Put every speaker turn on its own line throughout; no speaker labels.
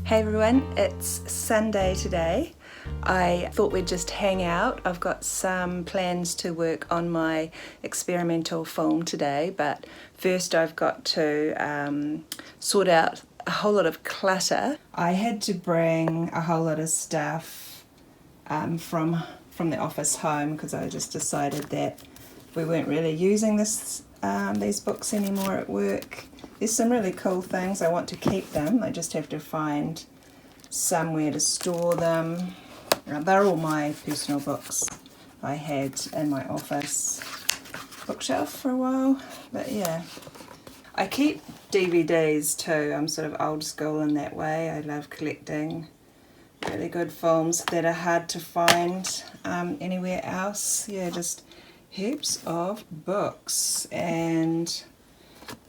Hey everyone, it's Sunday today. I thought we'd just hang out. I've got some plans to work on my experimental film today, but first I've got to sort out a whole lot of clutter. I had to bring a whole lot of stuff from the office home because I just decided that we weren't really using these books anymore at work. There's some really cool things. I want to keep them. I just have to find somewhere to store them. They're all my personal books I had in my office bookshelf for a while. But yeah, I keep DVDs too. I'm sort of old school in that way. I love collecting really good films that are hard to find anywhere else. Yeah, just heaps of books and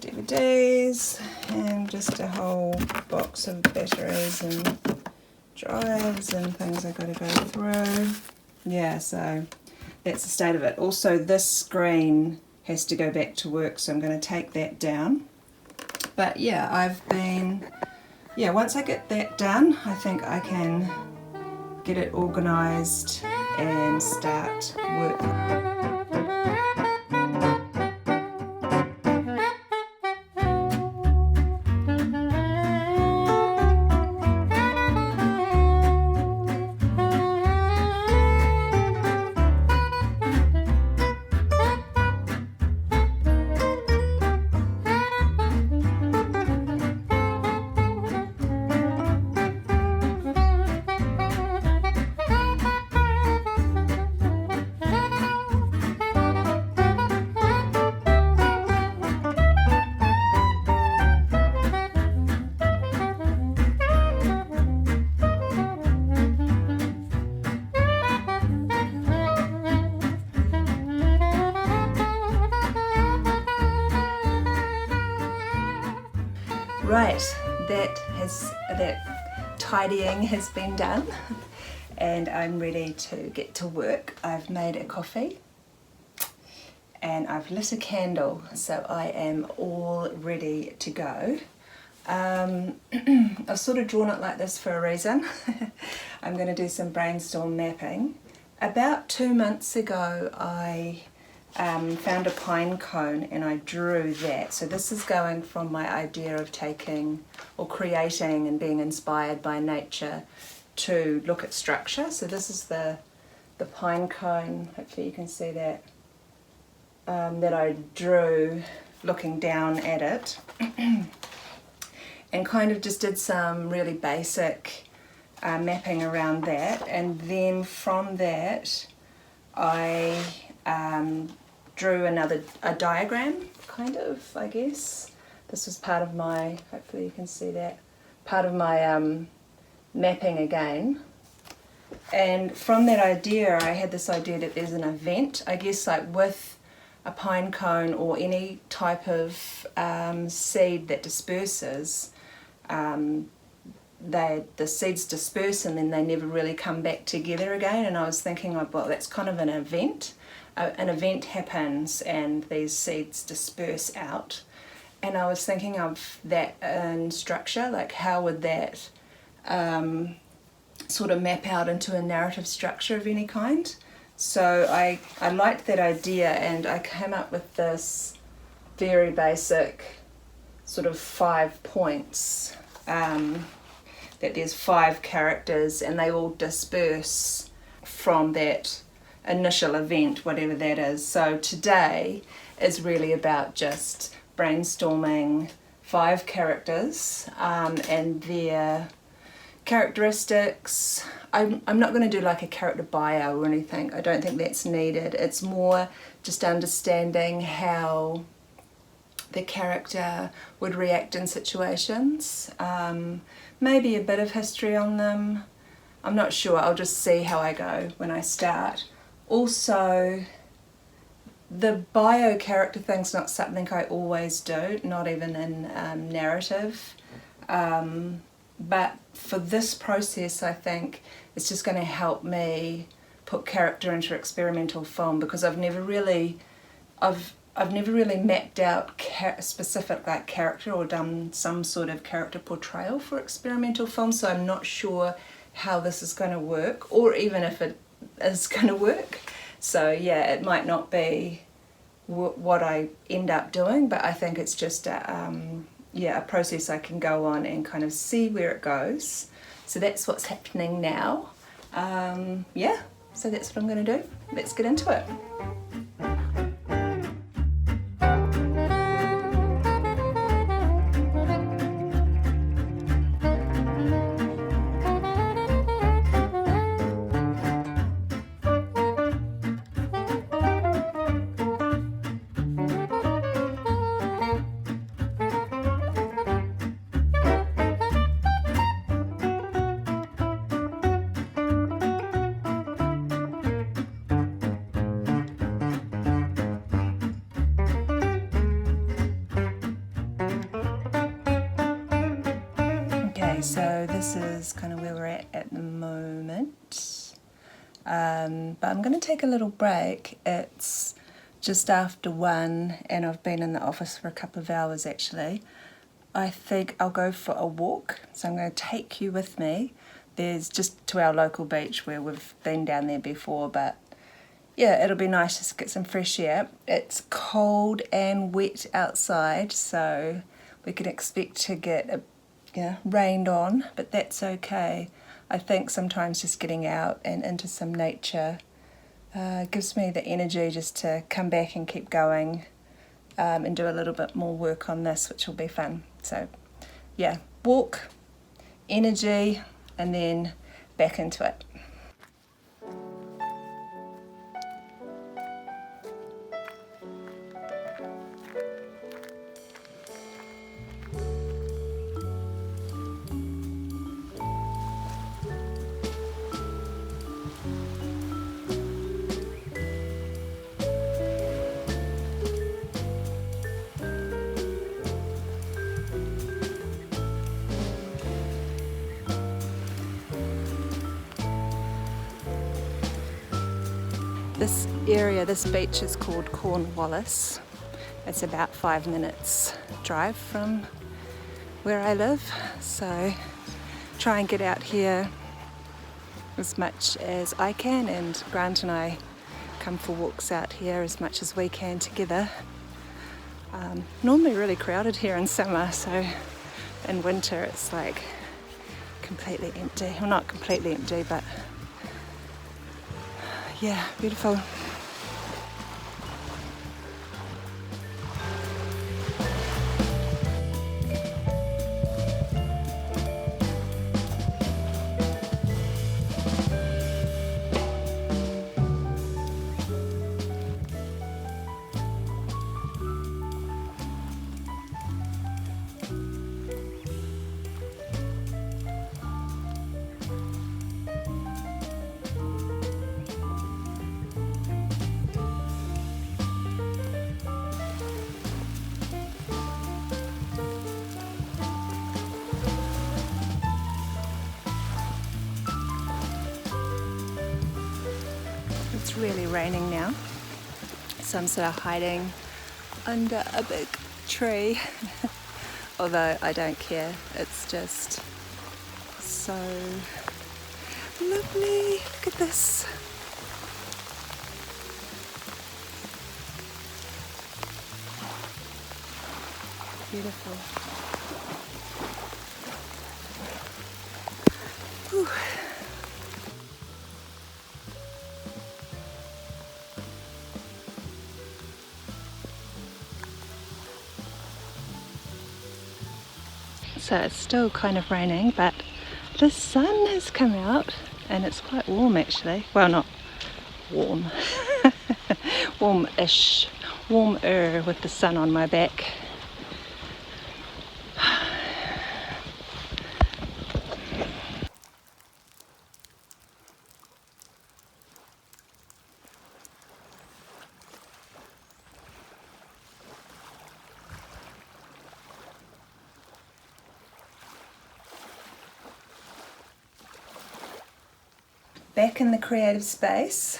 DVDs and just a whole box of batteries and drives and things I've got to go through. Yeah, so that's the state of it. Also, this screen has to go back to work, so I'm going to take that down. But yeah, once I get that done, I think I can get it organised and start work. Right, that tidying has been done and I'm ready to get to work. I've made a coffee and I've lit a candle, so I am all ready to go. I've sort of drawn it like this for a reason. I'm going to do some brainstorm mapping. About 2 months ago I found a pine cone and I drew that. So this is going from my idea of taking or creating and being inspired by nature to look at structure. So this is the pine cone, hopefully you can see that, that I drew looking down at it and kind of just did some really basic mapping around that, and then from that I drew a diagram, kind of, I guess. This was part of my, hopefully you can see that, part of my mapping again. And from that idea, I had this idea that there's an event, I guess, like with a pine cone or any type of seed that disperses, the seeds disperse and then they never really come back together again. And I was thinking, well, that's kind of an event. An event happens and these seeds disperse out, and I was thinking of that in structure, like how would that sort of map out into a narrative structure of any kind. So I liked that idea and I came up with this very basic sort of 5 points, that there's 5 characters and they all disperse from that initial event, whatever that is. So today is really about just brainstorming 5 characters and their characteristics. I'm not going to do like a character bio or anything. I don't think that's needed. It's more just understanding how the character would react in situations. Maybe a bit of history on them. I'm not sure. I'll just see how I go when I start. Also, the bio character thing's not something I always do, not even in narrative. But for this process, I think it's just going to help me put character into experimental film, because I've I've never really mapped out a specific like character or done some sort of character portrayal for experimental film, so I'm not sure how this is going to work, or even if it is going to work. So yeah, it might not be what I end up doing, but I think it's just a process I can go on and kind of see where it goes. So that's what's happening now. Yeah, so that's what I'm going to do. Let's get into it. Okay, so this is kind of where we're at the moment. But I'm going to take a little break. It's just after 1 and I've been in the office for a couple of hours actually. I think I'll go for a walk, so I'm going to take you with me. There's just to our local beach where we've been down there before, but yeah, it'll be nice just to get some fresh air. It's cold and wet outside, so we can expect to get rained on, but that's okay. I think sometimes just getting out and into some nature gives me the energy just to come back and keep going and do a little bit more work on this, which will be fun. So yeah, walk, energy, and then back into it. This area, this beach is called Cornwallis. It's about 5 minutes drive from where I live, so try and get out here as much as I can, and Grant and I come for walks out here as much as we can together. Normally really crowded here in summer, so in winter it's like completely empty. Well, not completely empty, but yeah, beautiful. It's really raining now, so I'm sort of hiding under a big tree, although I don't care, it's just so lovely. Look at this. Beautiful. Whew. So it's still kind of raining, but the sun has come out and it's quite warm actually. Well, not warm, warm-ish, warmer with the sun on my back. Back in the creative space,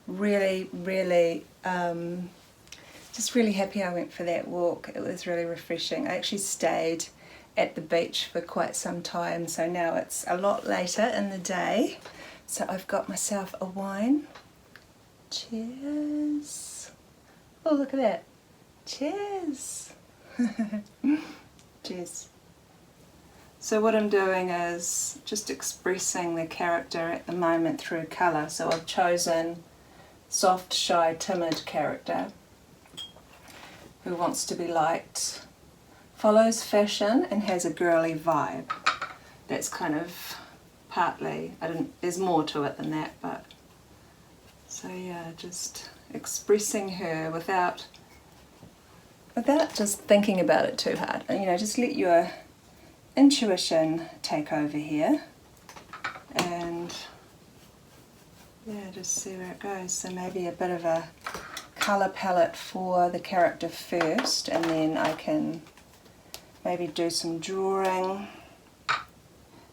really just really happy I went for that walk. It was really refreshing. I actually stayed at the beach for quite some time, so now it's a lot later in the day. So I've got myself a wine. Cheers. Oh, look at that. Cheers. Cheers. So what I'm doing is just expressing the character at the moment through colour. So I've chosen soft, shy, timid character who wants to be liked, follows fashion and has a girly vibe. That's kind of partly, there's more to it than that, but so yeah, just expressing her without just thinking about it too hard. And, you know, just let your intuition take over here, and yeah, just see where it goes. So maybe a bit of a colour palette for the character first, and then I can maybe do some drawing.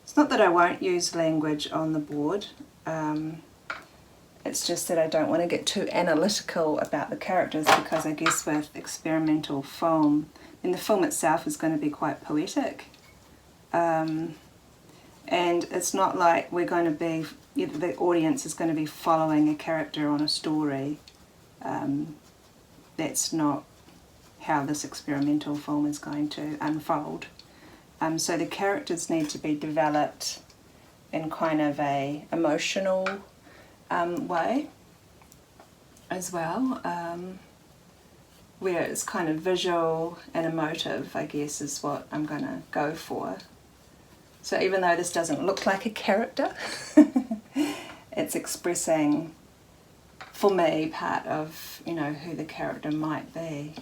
It's not that I won't use language on the board, it's just that I don't want to get too analytical about the characters, because I guess with experimental film, and the film itself is going to be quite poetic. And it's not like we're going to be, the audience is going to be following a character on a story. That's not how this experimental film is going to unfold. So the characters need to be developed in kind of a emotional way as well, where it's kind of visual and emotive, I guess, is what I'm going to go for. So even though this doesn't look like a character, it's expressing, for me, part of, you know, who the character might be.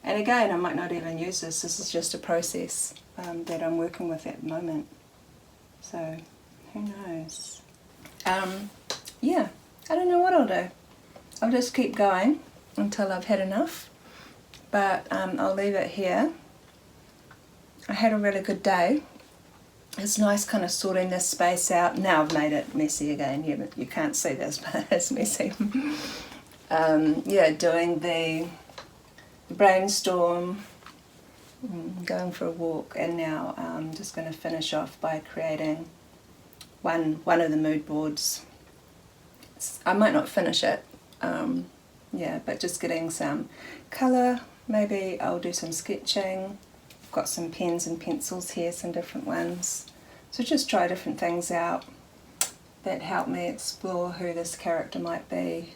And again, I might not even use this. This is just a process that I'm working with at the moment. So who knows? Yeah, I don't know what I'll do. I'll just keep going until I've had enough. But I'll leave it here. I had a really good day. It's nice kind of sorting this space out. Now I've made it messy again. You can't see this, but it's messy. Yeah, doing the brainstorm, going for a walk, and now I'm just going to finish off by creating one of the mood boards. I might not finish it, yeah, but just getting some colour. Maybe I'll do some sketching. I've got some pens and pencils here, some different ones. So just try different things out that help me explore who this character might be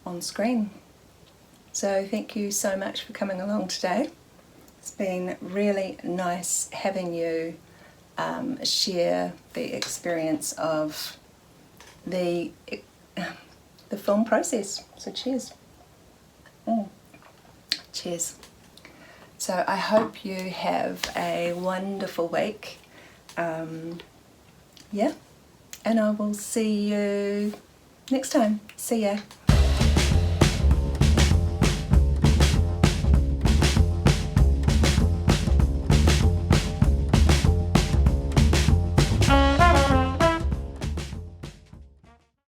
on screen. So thank you so much for coming along today. It's been really nice having you share the experience of the film process. So cheers. Cheers. So I hope you have a wonderful week. Yeah, and I will see you next time. See ya.